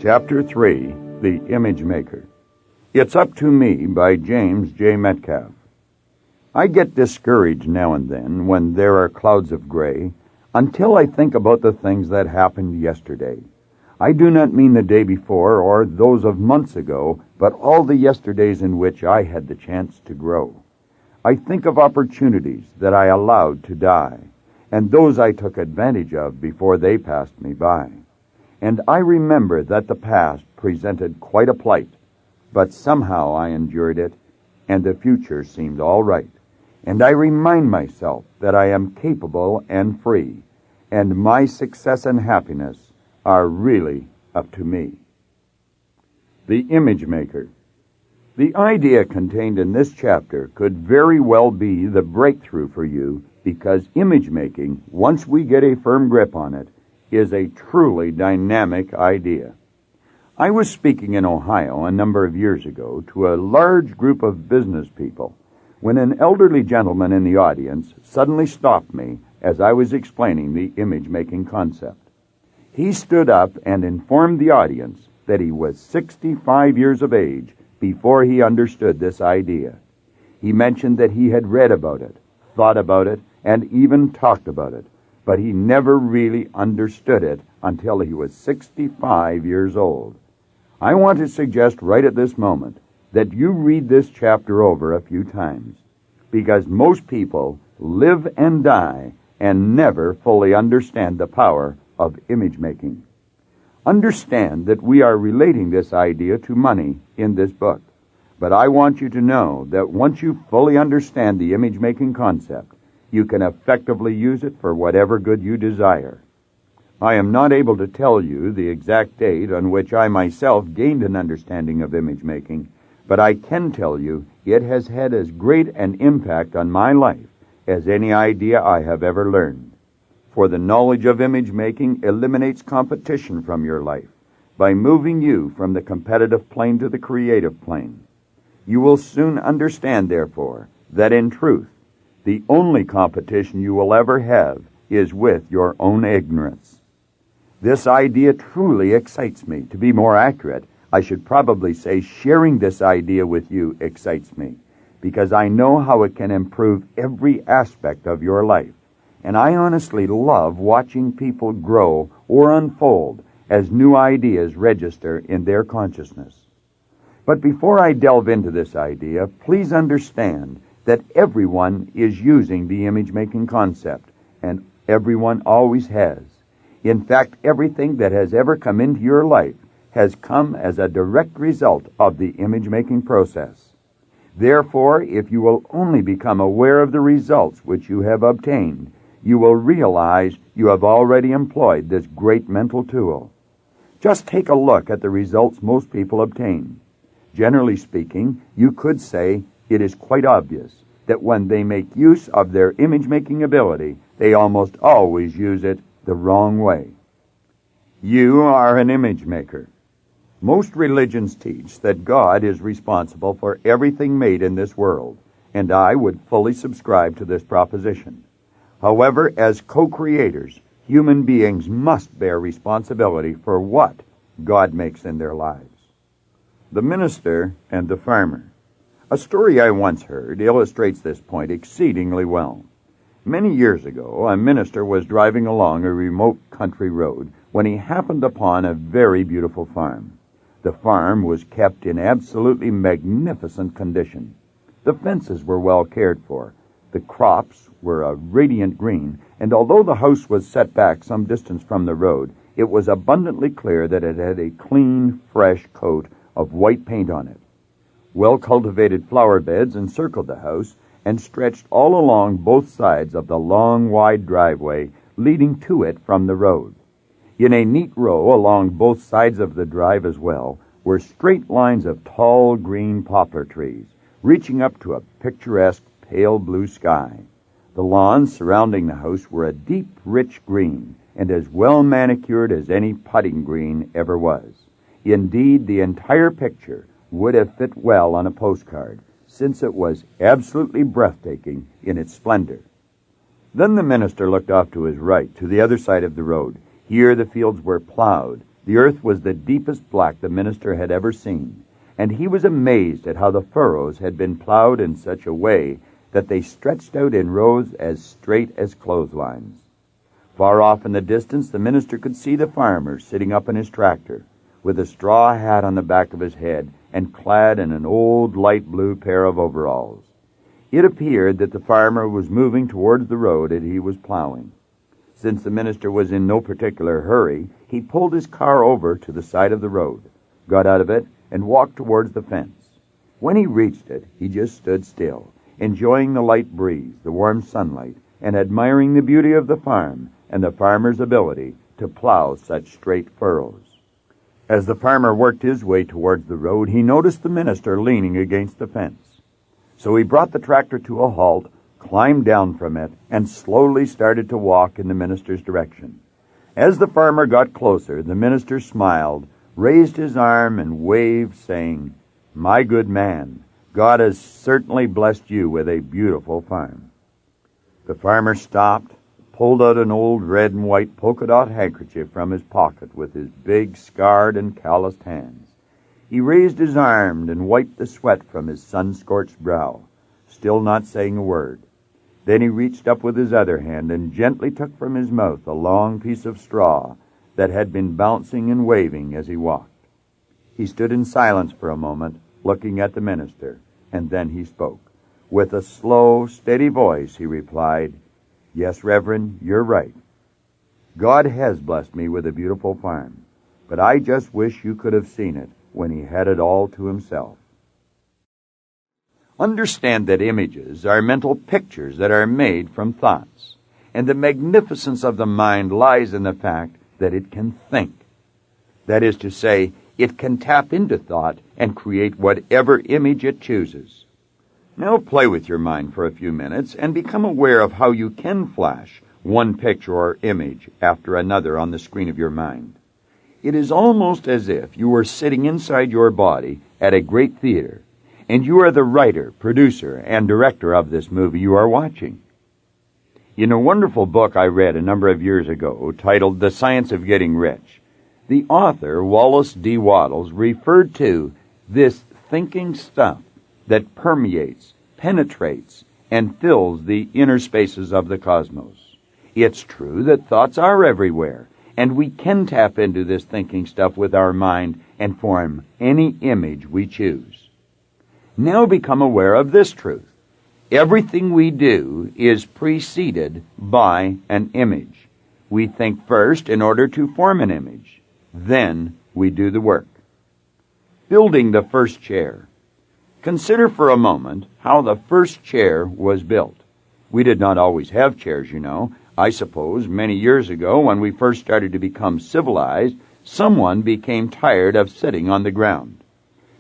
Chapter 3, The Image Maker. It's Up to Me by James J. Metcalf. I get discouraged now and then when there are clouds of gray until I think about the things that happened yesterday. I do not mean the day before or those of months ago, but all the yesterdays in which I had the chance to grow. I think of opportunities that I allowed to die, and those I took advantage of before they passed me by. And I remember that the past presented quite a plight, but somehow I endured it, and the future seemed all right. And I remind myself that I am capable and free, and my success and happiness are really up to me. The Image Maker. The idea contained in this chapter could very well be the breakthrough for you, because image making, once we get a firm grip on it, is a truly dynamic idea. I was speaking in Ohio a number of years ago to a large group of business people when an elderly gentleman in the audience suddenly stopped me as I was explaining the image-making concept. He stood up and informed the audience that he was 65 years of age before he understood this idea. He mentioned that he had read about it, thought about it, and even talked about it, but he never really understood it until he was 65 years old. I want to suggest right at this moment that you read this chapter over a few times, because most people live and die and never fully understand the power of image making. Understand that we are relating this idea to money in this book, but I want you to know that once you fully understand the image making concept, you can effectively use it for whatever good you desire. I am not able to tell you the exact date on which I myself gained an understanding of image making, but I can tell you it has had as great an impact on my life as any idea I have ever learned. For the knowledge of image making eliminates competition from your life by moving you from the competitive plane to the creative plane. You will soon understand, therefore, that in truth, the only competition you will ever have is with your own ignorance. This idea truly excites me. To be more accurate, I should probably say sharing this idea with you excites me, because I know how it can improve every aspect of your life. And I honestly love watching people grow or unfold as new ideas register in their consciousness. But before I delve into this idea, please understand that everyone is using the image-making concept, and everyone always has. In fact, everything that has ever come into your life has come as a direct result of the image-making process. Therefore, if you will only become aware of the results which you have obtained, you will realize you have already employed this great mental tool. Just take a look at the results most people obtain. Generally speaking, you could say it is quite obvious that when they make use of their image-making ability, they almost always use it the wrong way. You are an image maker. Most religions teach that God is responsible for everything made in this world, and I would fully subscribe to this proposition. However, as co-creators, human beings must bear responsibility for what God makes in their lives. The minister and the farmer. A story I once heard illustrates this point exceedingly well. Many years ago, a minister was driving along a remote country road when he happened upon a very beautiful farm. The farm was kept in absolutely magnificent condition. The fences were well cared for. The crops were a radiant green, and although the house was set back some distance from the road, it was abundantly clear that it had a clean, fresh coat of white paint on it. Well-cultivated flower beds encircled the house and stretched all along both sides of the long, wide driveway leading to it from the road. In a neat row along both sides of the drive as well were straight lines of tall green poplar trees, reaching up to a picturesque pale blue sky. The lawns surrounding the house were a deep, rich green, and as well manicured as any putting green ever was. Indeed, the entire picture would have fit well on a postcard, since it was absolutely breathtaking in its splendor. Then the minister looked off to his right, to the other side of the road. Here the fields were plowed, The earth was the deepest black the minister had ever seen, and he was amazed at how the furrows had been plowed in such a way that they stretched out in rows as straight as clotheslines. Far off in the distance, the minister could see the farmer sitting up in his tractor, with a straw hat on the back of his head and clad in an old light blue pair of overalls. It appeared that the farmer was moving towards the road that he was plowing. Since the minister was in no particular hurry, he pulled his car over to the side of the road, got out of it, and walked towards the fence. When he reached it, he just stood still, enjoying the light breeze, the warm sunlight, and admiring the beauty of the farm and the farmer's ability to plow such straight furrows. As the farmer worked his way towards the road, he noticed the minister leaning against the fence. So he brought the tractor to a halt, climbed down from it, and slowly started to walk in the minister's direction. As the farmer got closer, the minister smiled, raised his arm, and waved, saying, "My good man, God has certainly blessed you with a beautiful farm." The farmer stopped, pulled out an old red and white polka-dot handkerchief from his pocket with his big, scarred and calloused hands. He raised his arm and wiped the sweat from his sun-scorched brow, still not saying a word. Then he reached up with his other hand and gently took from his mouth a long piece of straw that had been bouncing and waving as he walked. He stood in silence for a moment, looking at the minister, and then he spoke. With a slow, steady voice, he replied, "Yes, Reverend, you're right. God has blessed me with a beautiful farm, but I just wish you could have seen it when he had it all to himself." Understand that images are mental pictures that are made from thoughts, and the magnificence of the mind lies in the fact that it can think. That is to say, it can tap into thought and create whatever image it chooses. Now play with your mind for a few minutes and become aware of how you can flash one picture or image after another on the screen of your mind. It is almost as if you were sitting inside your body at a great theater, and you are the writer, producer, and director of this movie you are watching. In a wonderful book I read a number of years ago titled The Science of Getting Rich, the author, Wallace D. Wattles, referred to this thinking stuff that permeates, penetrates, and fills the inner spaces of the cosmos. It's true that thoughts are everywhere, and we can tap into this thinking stuff with our mind and form any image we choose. Now become aware of this truth. Everything we do is preceded by an image. We think first in order to form an image. Then we do the work. Building the first chair. Consider for a moment how the first chair was built. We did not always have chairs, you know. I suppose many years ago, when we first started to become civilized, someone became tired of sitting on the ground.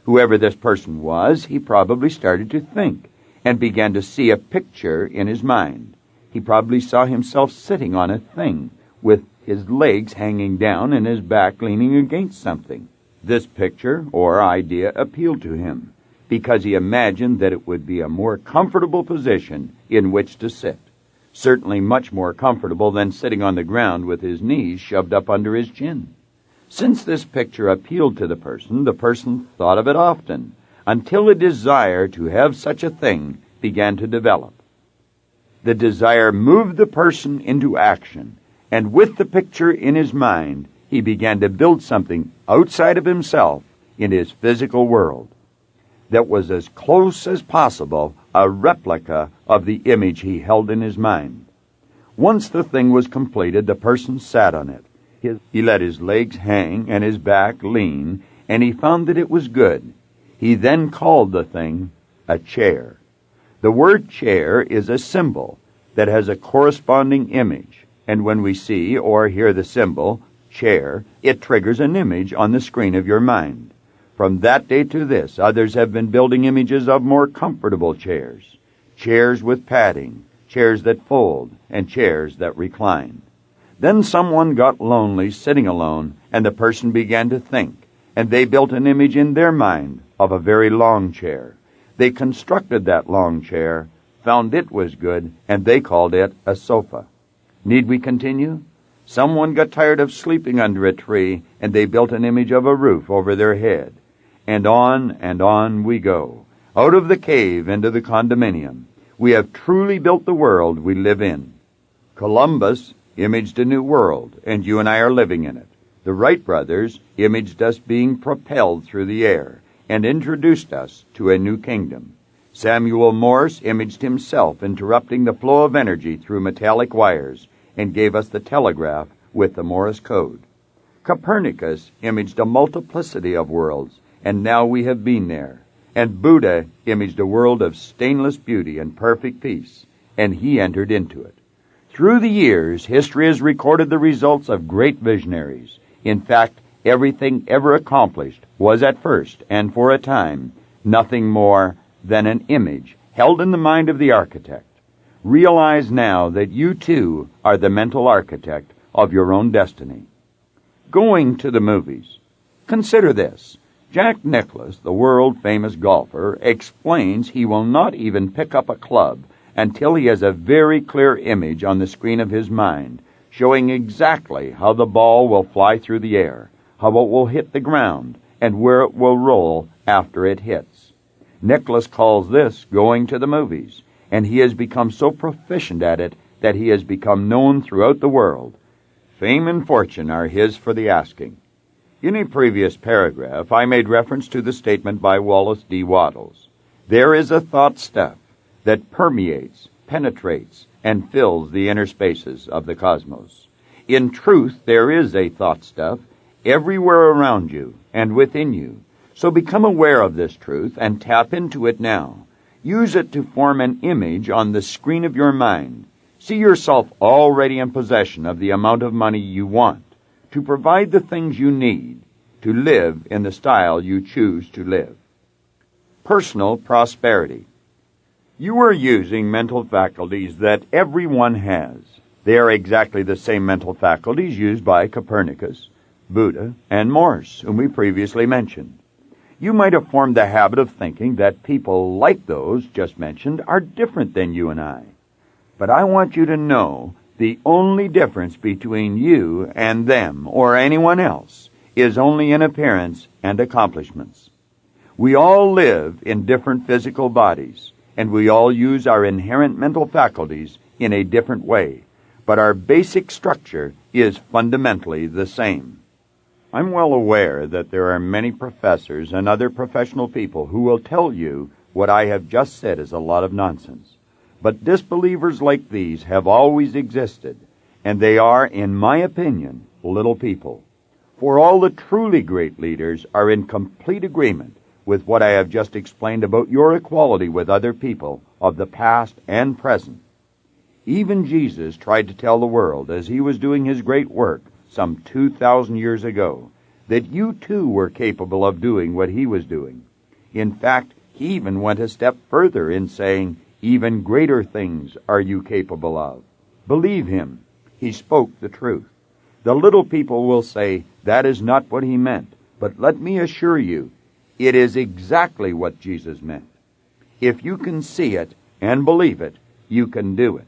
Whoever this person was, he probably started to think and began to see a picture in his mind. He probably saw himself sitting on a thing with his legs hanging down and his back leaning against something. This picture or idea appealed to him because he imagined that it would be a more comfortable position in which to sit. Certainly much more comfortable than sitting on the ground with his knees shoved up under his chin. Since this picture appealed to the person thought of it often, until a desire to have such a thing began to develop. The desire moved the person into action, and with the picture in his mind, he began to build something outside of himself in his physical world that was as close as possible a replica of the image he held in his mind. Once the thing was completed, the person sat on it. He let his legs hang and his back lean, and he found that it was good. He then called the thing a chair. The word chair is a symbol that has a corresponding image, and when we see or hear the symbol, chair, it triggers an image on the screen of your mind. From that day to this, others have been building images of more comfortable chairs, chairs with padding, chairs that fold, and chairs that recline. Then someone got lonely sitting alone, and the person began to think, and they built an image in their mind of a very long chair. They constructed that long chair, found it was good, and they called it a sofa. Need we continue? Someone got tired of sleeping under a tree, and they built an image of a roof over their head. And on we go. Out of the cave into the condominium. We have truly built the world we live in. Columbus imaged a new world, and you and I are living in it. The Wright brothers imaged us being propelled through the air and introduced us to a new kingdom. Samuel Morse imaged himself interrupting the flow of energy through metallic wires and gave us the telegraph with the Morse code. Copernicus imaged a multiplicity of worlds, and now we have been there. And Buddha imaged a world of stainless beauty and perfect peace, and he entered into it. Through the years, history has recorded the results of great visionaries. In fact, everything ever accomplished was at first, and for a time, nothing more than an image held in the mind of the architect. Realize now that you too are the mental architect of your own destiny. Going to the movies. Consider this. Jack Nicklaus, the world-famous golfer, explains he will not even pick up a club until he has a very clear image on the screen of his mind, showing exactly how the ball will fly through the air, how it will hit the ground, and where it will roll after it hits. Nicklaus calls this going to the movies, and he has become so proficient at it that he has become known throughout the world. Fame and fortune are his for the asking. In a previous paragraph, I made reference to the statement by Wallace D. Wattles. There is a thought stuff that permeates, penetrates, and fills the inner spaces of the cosmos. In truth, there is a thought stuff everywhere around you and within you. So become aware of this truth and tap into it now. Use it to form an image on the screen of your mind. See yourself already in possession of the amount of money you want, to provide the things you need, to live in the style you choose to live. Personal prosperity. You are using mental faculties that everyone has. They are exactly the same mental faculties used by Copernicus, Buddha, and Morse, whom we previously mentioned. You might have formed the habit of thinking that people like those just mentioned are different than you and I. But I want you to know the only difference between you and them or anyone else is only in appearance and accomplishments. We all live in different physical bodies, and we all use our inherent mental faculties in a different way, but our basic structure is fundamentally the same. I'm well aware that there are many professors and other professional people who will tell you what I have just said is a lot of nonsense. But disbelievers like these have always existed, and they are, in my opinion, little people. For all the truly great leaders are in complete agreement with what I have just explained about your equality with other people of the past and present. Even Jesus tried to tell the world, as he was doing his great work some 2,000 years ago, that you too were capable of doing what he was doing. In fact, he even went a step further in saying, even greater things are you capable of. Believe him. He spoke the truth. The little people will say, that is not what he meant. But let me assure you, it is exactly what Jesus meant. If you can see it and believe it, you can do it.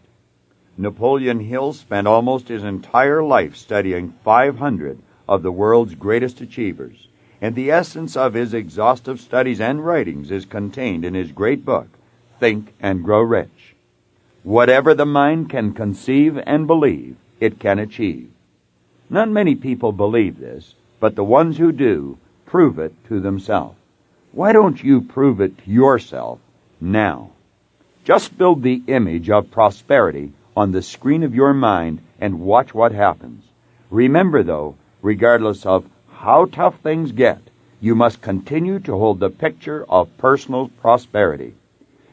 Napoleon Hill spent almost his entire life studying 500 of the world's greatest achievers, and the essence of his exhaustive studies and writings is contained in his great book, Think and Grow Rich. Whatever the mind can conceive and believe, it can achieve. Not many people believe this, but the ones who do prove it to themselves. Why don't you prove it to yourself now? Just build the image of prosperity on the screen of your mind and watch what happens. Remember, though, regardless of how tough things get, you must continue to hold the picture of personal prosperity.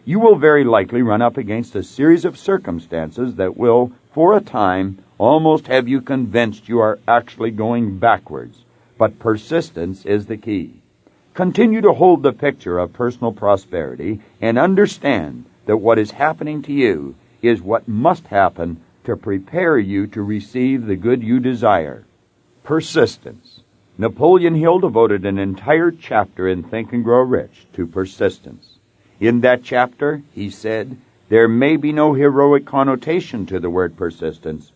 You will very likely run up against a series of circumstances that will, for a time, almost have you convinced you are actually going backwards. But persistence is the key. Continue to hold the picture of personal prosperity and understand that what is happening to you is what must happen to prepare you to receive the good you desire. Persistence. Napoleon Hill devoted an entire chapter in Think and Grow Rich to persistence. In that chapter, he said, there may be no heroic connotation to the word persistence,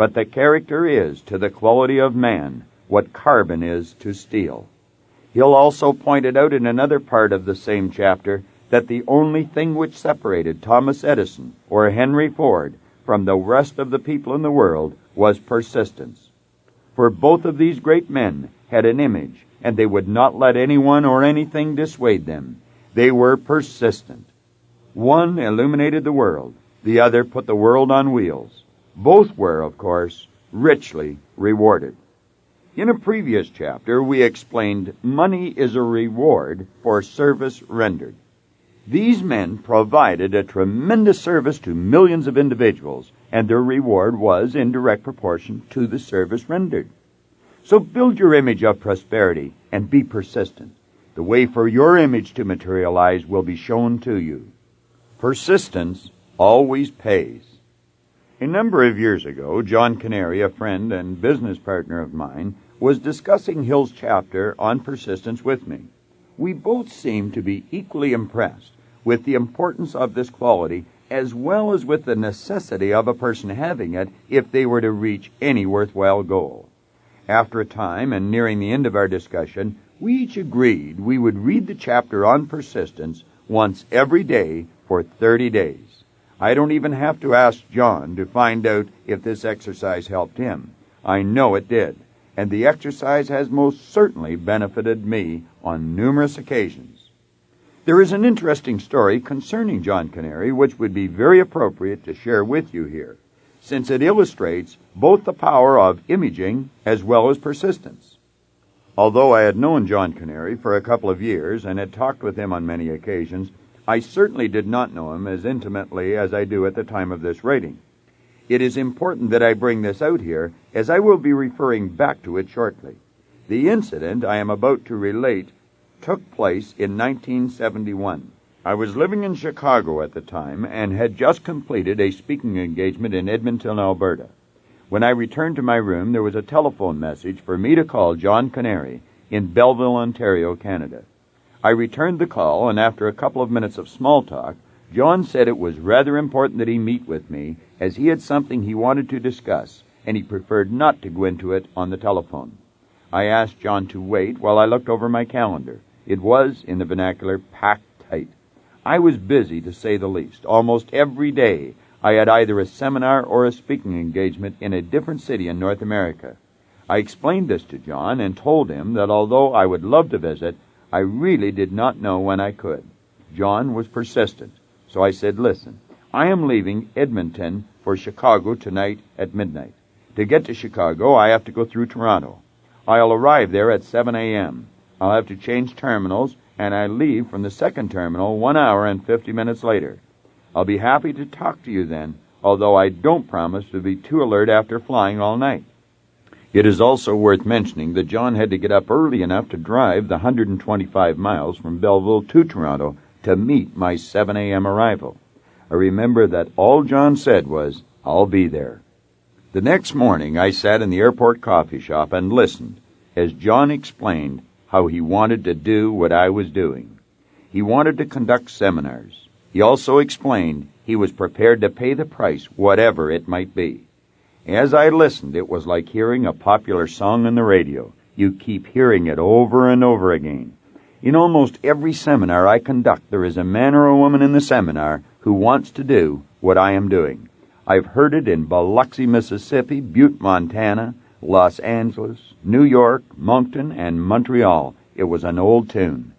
but the character is to the quality of man what carbon is to steel. He'll also point it out in another part of the same chapter that the only thing which separated Thomas Edison or Henry Ford from the rest of the people in the world was persistence. For both of these great men had an image, and they would not let anyone or anything dissuade them. They were persistent. One illuminated the world, the other put the world on wheels. Both were, of course, richly rewarded. In a previous chapter, we explained money is a reward for service rendered. These men provided a tremendous service to millions of individuals, and their reward was in direct proportion to the service rendered. So build your image of prosperity and be persistent. The way for your image to materialize will be shown to you. Persistence always pays. A number of years ago, John Canary, a friend and business partner of mine, was discussing Hill's chapter on persistence with me. We both seemed to be equally impressed with the importance of this quality as well as with the necessity of a person having it if they were to reach any worthwhile goal. After a time and nearing the end of our discussion, we each agreed we would read the chapter on persistence once every day for 30 days. I don't even have to ask John to find out if this exercise helped him. I know it did, and the exercise has most certainly benefited me on numerous occasions. There is an interesting story concerning John Canary which would be very appropriate to share with you here, since it illustrates both the power of imaging as well as persistence. Although I had known John Canary for a couple of years and had talked with him on many occasions, I certainly did not know him as intimately as I do at the time of this writing. It is important that I bring this out here, as I will be referring back to it shortly. The incident I am about to relate took place in 1971. I was living in Chicago at the time and had just completed a speaking engagement in Edmonton, Alberta. When I returned to my room, there was a telephone message for me to call John Canary in Belleville, Ontario, Canada. I returned the call, and after a couple of minutes of small talk, John said it was rather important that he meet with me, as he had something he wanted to discuss, and he preferred not to go into it on the telephone. I asked John to wait while I looked over my calendar. It was, in the vernacular, packed tight. I was busy, to say the least. Almost every day I had either a seminar or a speaking engagement in a different city in North America. I explained this to John and told him that although I would love to visit, I really did not know when I could. John was persistent, so I said, "Listen, I am leaving Edmonton for Chicago tonight at midnight. To get to Chicago, I have to go through Toronto. I'll arrive there at 7 a.m. I'll have to change terminals, and I leave from the second terminal 1 hour and 50 minutes later. I'll be happy to talk to you then, although I don't promise to be too alert after flying all night." It is also worth mentioning that John had to get up early enough to drive the 125 miles from Belleville to Toronto to meet my 7 a.m. arrival. I remember that all John said was, "I'll be there." The next morning I sat in the airport coffee shop and listened as John explained how he wanted to do what I was doing. He wanted to conduct seminars. He also explained he was prepared to pay the price, whatever it might be. As I listened, it was like hearing a popular song on the radio. You keep hearing it over and over again. In almost every seminar I conduct, there is a man or a woman in the seminar who wants to do what I am doing. I've heard it in Biloxi, Mississippi, Butte, Montana, Los Angeles, New York, Moncton, and Montreal. It was an old tune.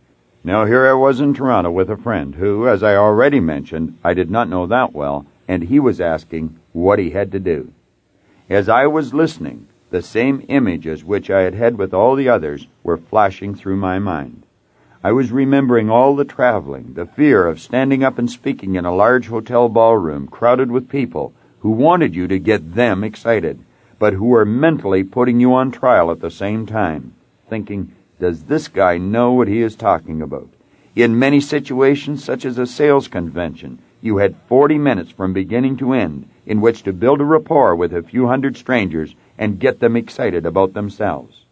Now here I was in Toronto with a friend who, as I already mentioned, I did not know that well, and he was asking what he had to do. As I was listening, the same images which I had had with all the others were flashing through my mind. I was remembering all the traveling, the fear of standing up and speaking in a large hotel ballroom crowded with people who wanted you to get them excited, but who were mentally putting you on trial at the same time, thinking, "Does this guy know what he is talking about?" In many situations, such as a sales convention, you had 40 minutes from beginning to end in which to build a rapport with a few hundred strangers and get them excited about themselves.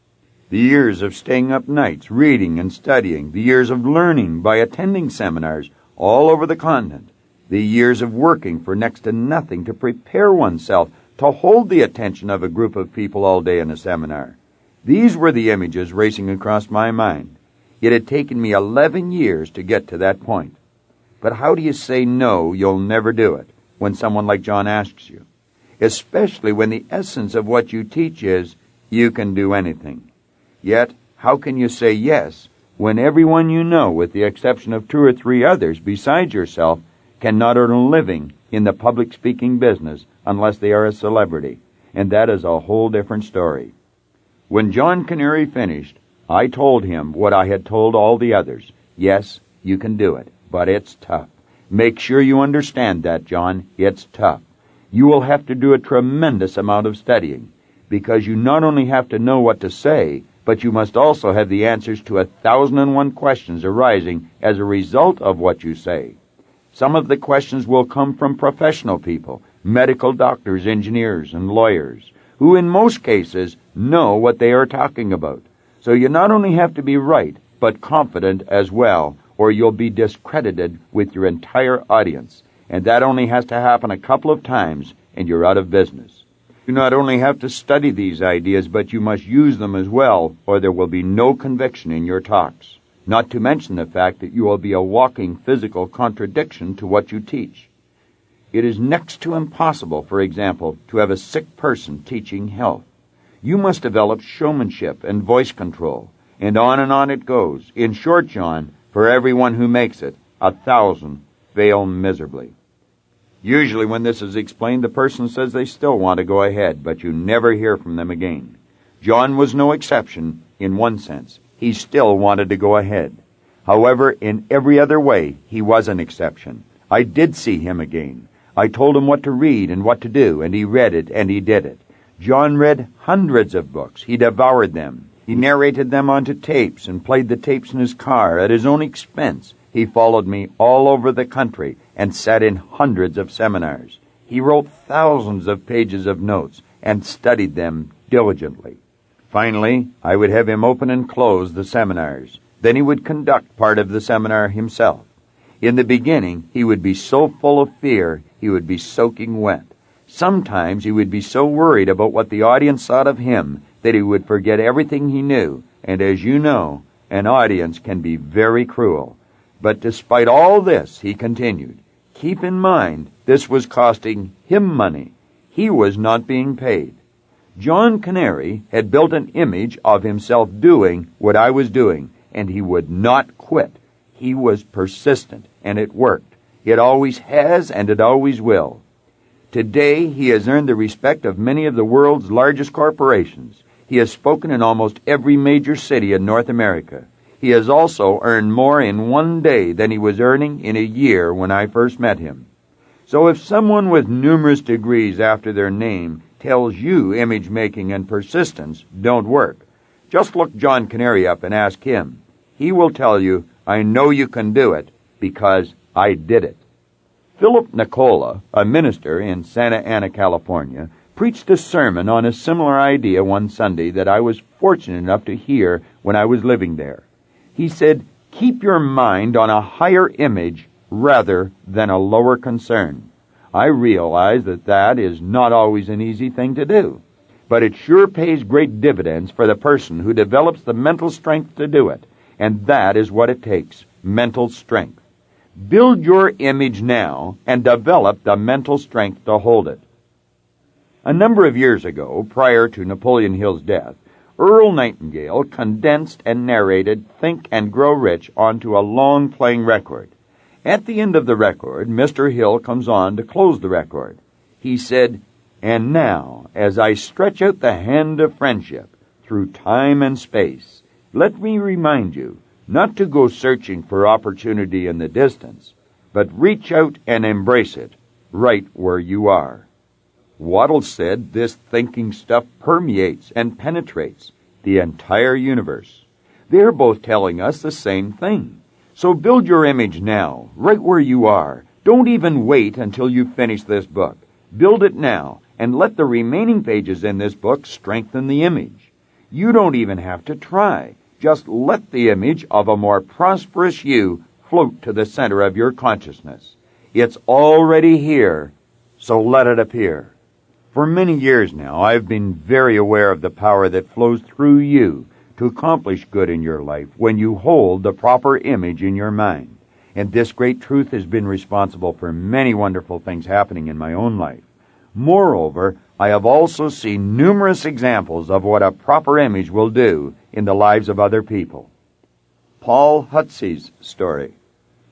The years of staying up nights, reading and studying, the years of learning by attending seminars all over the continent, the years of working for next to nothing to prepare oneself to hold the attention of a group of people all day in a seminar. These were the images racing across my mind. It had taken me 11 years to get to that point. But how do you say no, you'll never do it, when someone like John asks you? Especially when the essence of what you teach is, you can do anything. Yet, how can you say yes when everyone you know, with the exception of 2 or 3 others besides yourself, cannot earn a living in the public speaking business unless they are a celebrity? And that is a whole different story. When John Canary finished, I told him what I had told all the others. Yes, you can do it, but it's tough. Make sure you understand that, John. It's tough. You will have to do a tremendous amount of studying, because you not only have to know what to say, but you must also have the answers to 1,001 questions arising as a result of what you say. Some of the questions will come from professional people, medical doctors, engineers, and lawyers, who in most cases know what they are talking about. So you not only have to be right, but confident as well, or you'll be discredited with your entire audience. And that only has to happen a couple of times, and you're out of business. You not only have to study these ideas, but you must use them as well, or there will be no conviction in your talks. Not to mention the fact that you will be a walking physical contradiction to what you teach. It is next to impossible, for example, to have a sick person teaching health. You must develop showmanship and voice control, and on it goes. In short, John, for everyone who makes it, 1,000 fail miserably. Usually when this is explained, the person says they still want to go ahead, but you never hear from them again. John was no exception in one sense. He still wanted to go ahead. However, in every other way, he was an exception. I did see him again. I told him what to read and what to do, and he read it and he did it. John read hundreds of books. He devoured them. He narrated them onto tapes and played the tapes in his car at his own expense. He followed me all over the country and sat in hundreds of seminars. He wrote thousands of pages of notes and studied them diligently. Finally, I would have him open and close the seminars. Then he would conduct part of the seminar himself. In the beginning, he would be so full of fear, he would be soaking wet. Sometimes he would be so worried about what the audience thought of him that he would forget everything he knew. And as you know, an audience can be very cruel. But despite all this, he continued. Keep in mind, this was costing him money. He was not being paid. John Canary had built an image of himself doing what I was doing, and he would not quit. He was persistent, and it worked. It always has, and it always will. Today, he has earned the respect of many of the world's largest corporations. He has spoken in almost every major city in North America. He has also earned more in one day than he was earning in a year when I first met him. So if someone with numerous degrees after their name tells you image-making and persistence don't work, just look John Canary up and ask him. He will tell you, I know you can do it because I did it. Philip Nicola, a minister in Santa Ana, California, preached a sermon on a similar idea one Sunday that I was fortunate enough to hear when I was living there. He said, keep your mind on a higher image rather than a lower concern. I realize that is not always an easy thing to do, but it sure pays great dividends for the person who develops the mental strength to do it, and that is what it takes, mental strength. Build your image now and develop the mental strength to hold it. A number of years ago, prior to Napoleon Hill's death, Earl Nightingale condensed and narrated Think and Grow Rich onto a long-playing record. At the end of the record, Mr. Hill comes on to close the record. He said, And now, as I stretch out the hand of friendship through time and space, let me remind you not to go searching for opportunity in the distance, but reach out and embrace it right where you are. Waddell said this thinking stuff permeates and penetrates the entire universe. They're both telling us the same thing. So build your image now, right where you are. Don't even wait until you finish this book. Build it now, and let the remaining pages in this book strengthen the image. You don't even have to try. Just let the image of a more prosperous you float to the center of your consciousness. It's already here, so let it appear. For many years now, I've been very aware of the power that flows through you to accomplish good in your life when you hold the proper image in your mind. And this great truth has been responsible for many wonderful things happening in my own life. Moreover, I have also seen numerous examples of what a proper image will do in the lives of other people. Paul Hutsey's story.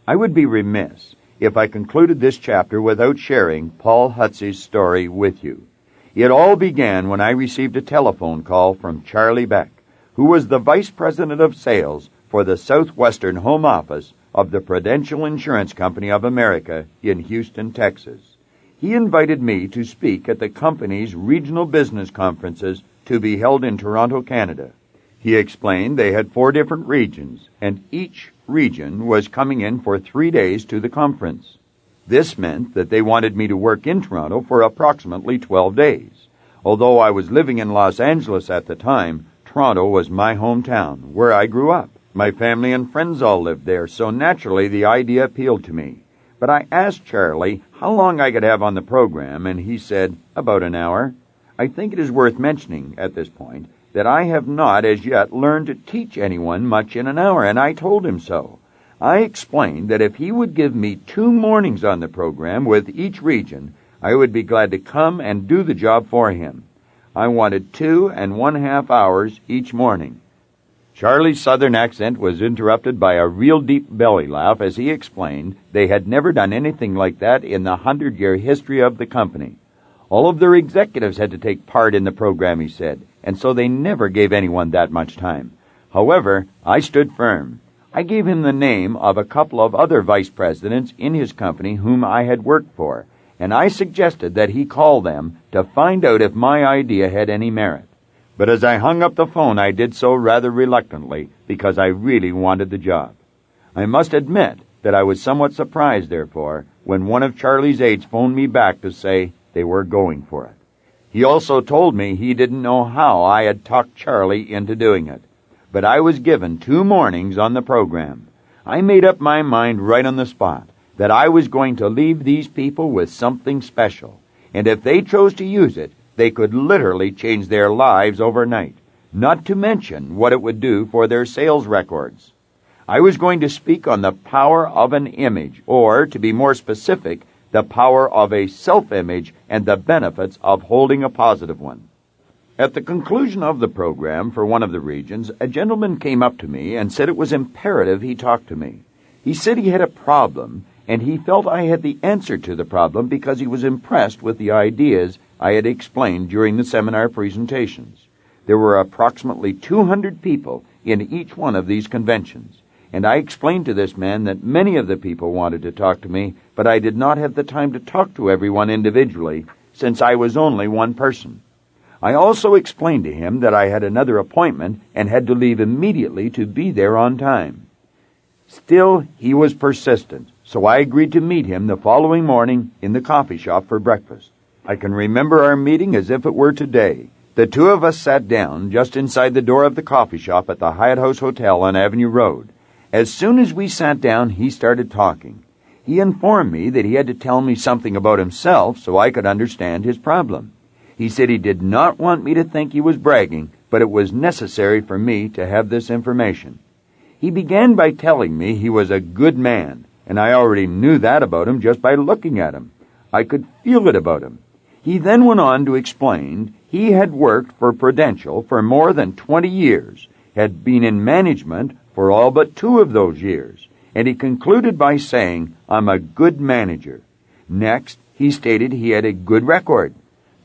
I would be remiss if I concluded this chapter without sharing Paul Hutsey's story with you. It all began when I received a telephone call from Charlie Beck, who was the Vice President of Sales for the Southwestern Home Office of the Prudential Insurance Company of America in Houston, Texas. He invited me to speak at the company's regional business conferences to be held in Toronto, Canada. He explained they had 4 different regions, and each region was coming in for 3 days to the conference. This meant that they wanted me to work in Toronto for approximately 12 days. Although I was living in Los Angeles at the time, Toronto was my hometown, where I grew up. My family and friends all lived there, so naturally the idea appealed to me. But I asked Charlie how long I could have on the program, and he said, about an hour. I think it is worth mentioning at this point that I have not as yet learned to teach anyone much in an hour, and I told him so. I explained that if he would give me 2 mornings on the program with each region, I would be glad to come and do the job for him. I wanted 2.5 hours each morning. Charlie's southern accent was interrupted by a real deep belly laugh as he explained they had never done anything like that in the 100-year history of the company. All of their executives had to take part in the program, he said, and so they never gave anyone that much time. However, I stood firm. I gave him the name of a couple of other vice presidents in his company whom I had worked for, and I suggested that he call them to find out if my idea had any merit. But as I hung up the phone, I did so rather reluctantly because I really wanted the job. I must admit that I was somewhat surprised, therefore, when one of Charlie's aides phoned me back to say they were going for it. He also told me he didn't know how I had talked Charlie into doing it. But I was given 2 mornings on the program. I made up my mind right on the spot that I was going to leave these people with something special, and if they chose to use it, they could literally change their lives overnight, not to mention what it would do for their sales records. I was going to speak on the power of an image, or, to be more specific, the power of a self-image and the benefits of holding a positive one. At the conclusion of the program for one of the regions, a gentleman came up to me and said it was imperative he talk to me. He said he had a problem, and he felt I had the answer to the problem because he was impressed with the ideas I had explained during the seminar presentations. There were approximately 200 people in each one of these conventions, and I explained to this man that many of the people wanted to talk to me, but I did not have the time to talk to everyone individually since I was only one person. I also explained to him that I had another appointment and had to leave immediately to be there on time. Still, he was persistent, so I agreed to meet him the following morning in the coffee shop for breakfast. I can remember our meeting as if it were today. The 2 of us sat down just inside the door of the coffee shop at the Hyatt House Hotel on Avenue Road. As soon as we sat down, he started talking. He informed me that he had to tell me something about himself so I could understand his problem. He said he did not want me to think he was bragging, but it was necessary for me to have this information. He began by telling me he was a good man, and I already knew that about him just by looking at him. I could feel it about him. He then went on to explain he had worked for Prudential for more than 20 years, had been in management for all but 2 of those years, and he concluded by saying, "I'm a good manager." Next, he stated he had a good record,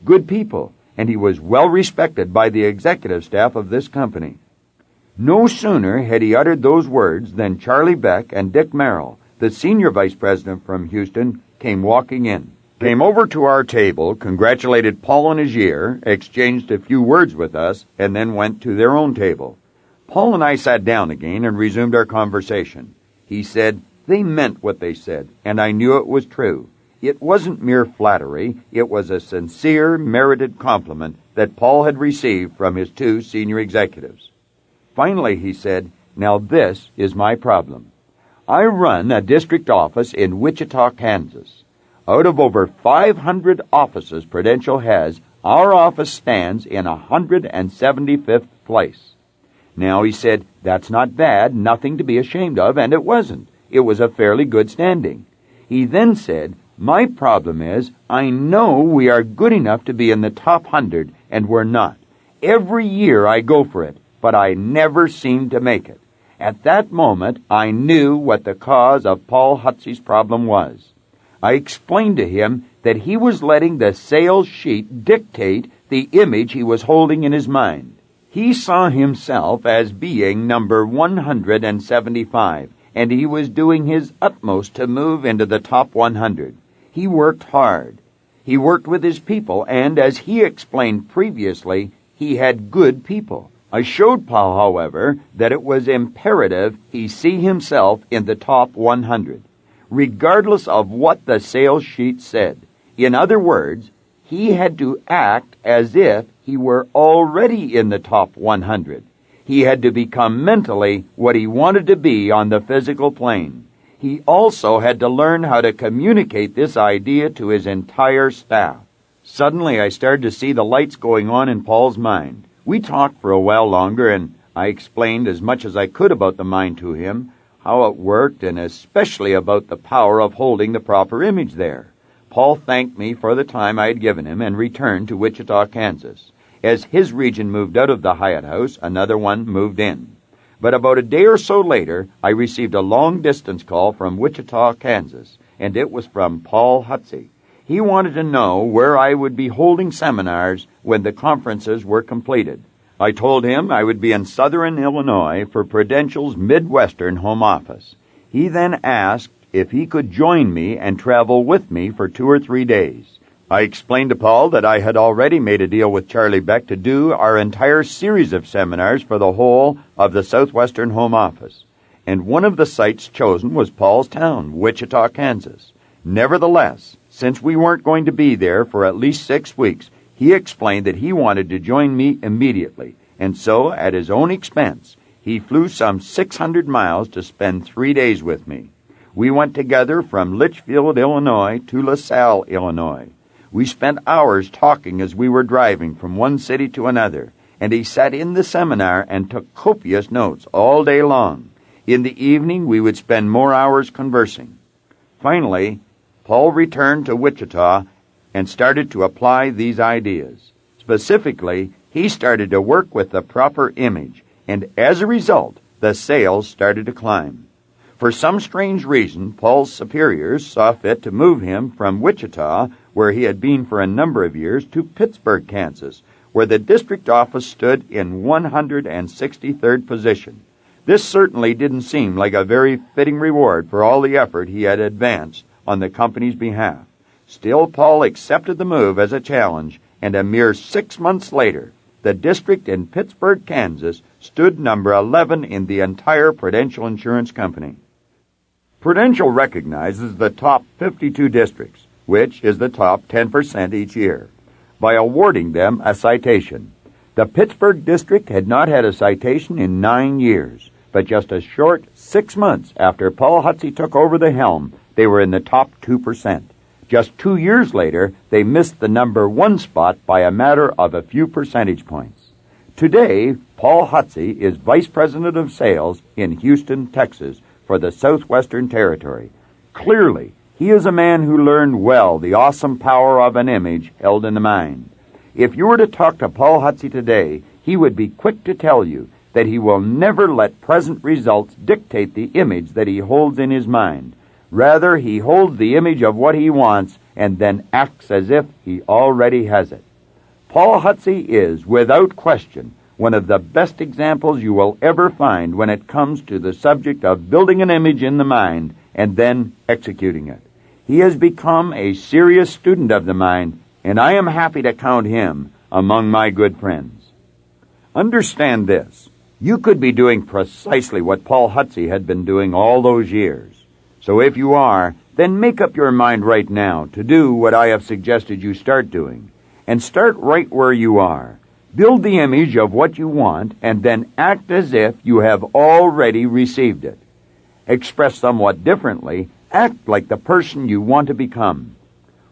good people, and he was well respected by the executive staff of this company. No sooner had he uttered those words than Charlie Beck and Dick Merrill, the senior vice president from Houston, came walking in. Came over to our table, congratulated Paul on his year, exchanged a few words with us, and then went to their own table. Paul and I sat down again and resumed our conversation. He said they meant what they said, and I knew it was true. It wasn't mere flattery. It was a sincere, merited compliment that Paul had received from his 2 senior executives. Finally, he said, "Now this is my problem. I run a district office in Wichita, Kansas. Out of over 500 offices Prudential has, our office stands in 175th place. Now, he said, that's not bad, nothing to be ashamed of, and it wasn't. It was a fairly good standing. He then said, my problem is, I know we are good enough to be in the top 100, and we're not. Every year I go for it, but I never seem to make it. At that moment, I knew what the cause of Paul Hutsey's problem was. I explained to him that he was letting the sales sheet dictate the image he was holding in his mind. He saw himself as being number 175, and he was doing his utmost to move into the top 100. He worked hard. He worked with his people, and as he explained previously, he had good people. I showed Paul, however, that it was imperative he see himself in the top 100, regardless of what the sales sheet said. In other words, he had to act as if he were already in the top 100. He had to become mentally what he wanted to be on the physical plane. He also had to learn how to communicate this idea to his entire staff. Suddenly, I started to see the lights going on in Paul's mind. We talked for a while longer, and I explained as much as I could about the mind to him, how it worked, and especially about the power of holding the proper image there. Paul thanked me for the time I had given him and returned to Wichita, Kansas. As his region moved out of the Hyatt House, another one moved in. But about a day or so later, I received a long-distance call from Wichita, Kansas, and it was from Paul Hutsey. He wanted to know where I would be holding seminars when the conferences were completed. I told him I would be in Southern Illinois for Prudential's Midwestern home office. He then asked if he could join me and travel with me for 2 or 3 days. I explained to Paul that I had already made a deal with Charlie Beck to do our entire series of seminars for the whole of the Southwestern home office, and one of the sites chosen was Paul's town, Wichita, Kansas. Nevertheless, since we weren't going to be there for at least 6 weeks, he explained that he wanted to join me immediately, and so, at his own expense, he flew some 600 miles to spend 3 days with me. We went together from Litchfield, Illinois to LaSalle, Illinois. We spent hours talking as we were driving from one city to another, and he sat in the seminar and took copious notes all day long. In the evening, we would spend more hours conversing. Finally, Paul returned to Wichita and started to apply these ideas. Specifically, he started to work with the proper image, and as a result, the sales started to climb. For some strange reason, Paul's superiors saw fit to move him from Wichita, where he had been for a number of years, to Pittsburgh, Kansas, where the district office stood in 163rd position. This certainly didn't seem like a very fitting reward for all the effort he had advanced on the company's behalf. Still, Paul accepted the move as a challenge, and a mere 6 months later, the district in Pittsburgh, Kansas, stood number 11 in the entire Prudential Insurance Company. Prudential recognizes the top 52 districts, which is the top 10% each year, by awarding them a citation. The Pittsburgh district had not had a citation in 9 years, but just a short 6 months after Paul Hutsey took over the helm, they were in the top 2%. Just 2 years later, they missed the number 1 spot by a matter of a few percentage points. Today, Paul Hutsey is Vice President of Sales in Houston, Texas, for the Southwestern Territory. Clearly, he is a man who learned well the awesome power of an image held in the mind. If you were to talk to Paul Hutsey today, he would be quick to tell you that he will never let present results dictate the image that he holds in his mind. Rather, he holds the image of what he wants and then acts as if he already has it. Paul Hutsey is, without question, one of the best examples you will ever find when it comes to the subject of building an image in the mind and then executing it. He has become a serious student of the mind, and I am happy to count him among my good friends. Understand this. You could be doing precisely what Paul Hutsey had been doing all those years. So if you are, then make up your mind right now to do what I have suggested you start doing. And start right where you are. Build the image of what you want, and then act as if you have already received it. Expressed somewhat differently, act like the person you want to become.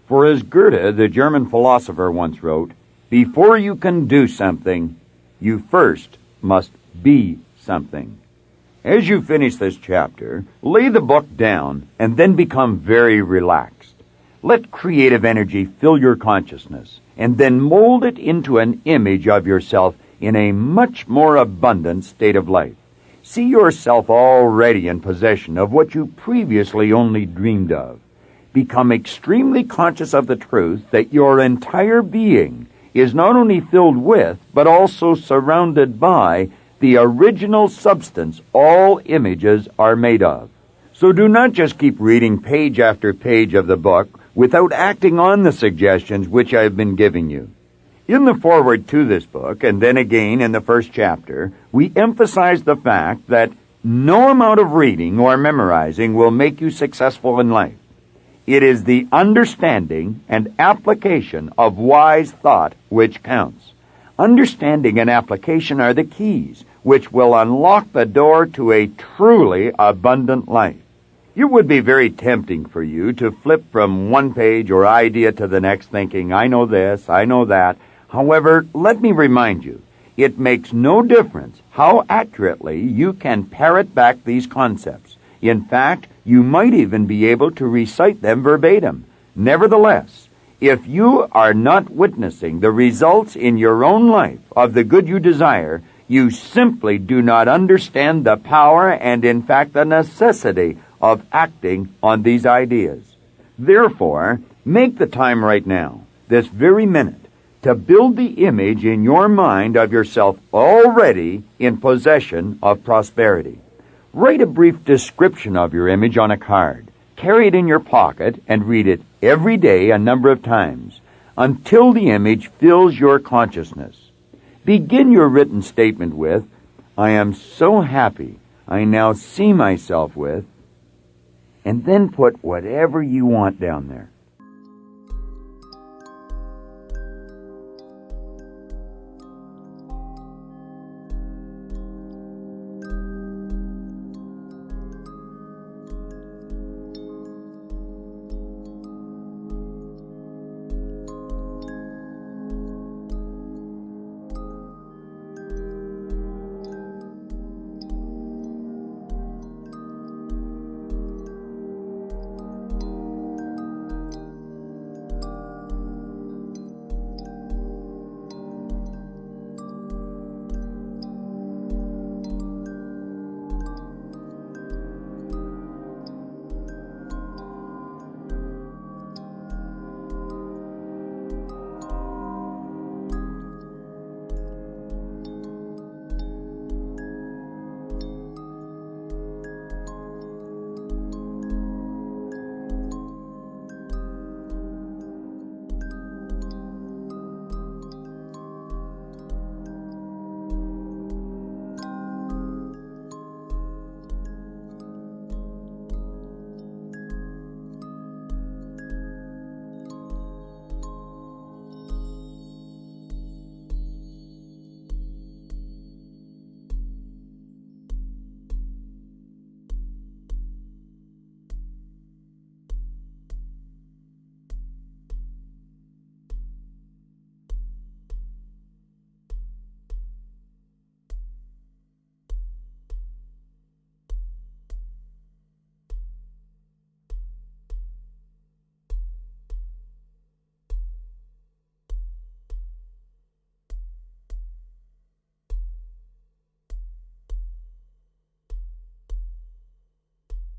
For as Goethe, the German philosopher, once wrote, before you can do something, you first must be something. As you finish this chapter, lay the book down and then become very relaxed. Let creative energy fill your consciousness and then mold it into an image of yourself in a much more abundant state of life. See yourself already in possession of what you previously only dreamed of. Become extremely conscious of the truth that your entire being is not only filled with, but also surrounded by, the original substance all images are made of. So do not just keep reading page after page of the book without acting on the suggestions which I have been giving you. In the foreword to this book, and then again in the first chapter, we emphasize the fact that no amount of reading or memorizing will make you successful in life. It is the understanding and application of wise thought which counts. Understanding and application are the keys which will unlock the door to a truly abundant life. It would be very tempting for you to flip from one page or idea to the next thinking, I know this, I know that. However, let me remind you, it makes no difference how accurately you can parrot back these concepts. In fact, you might even be able to recite them verbatim. Nevertheless, if you are not witnessing the results in your own life of the good you desire, you simply do not understand the power and, in fact, the necessity of acting on these ideas. Therefore, make the time right now, this very minute, to build the image in your mind of yourself already in possession of prosperity. Write a brief description of your image on a card. Carry it in your pocket and read it every day a number of times until the image fills your consciousness. Begin your written statement with, I am so happy I now see myself with, and then put whatever you want down there.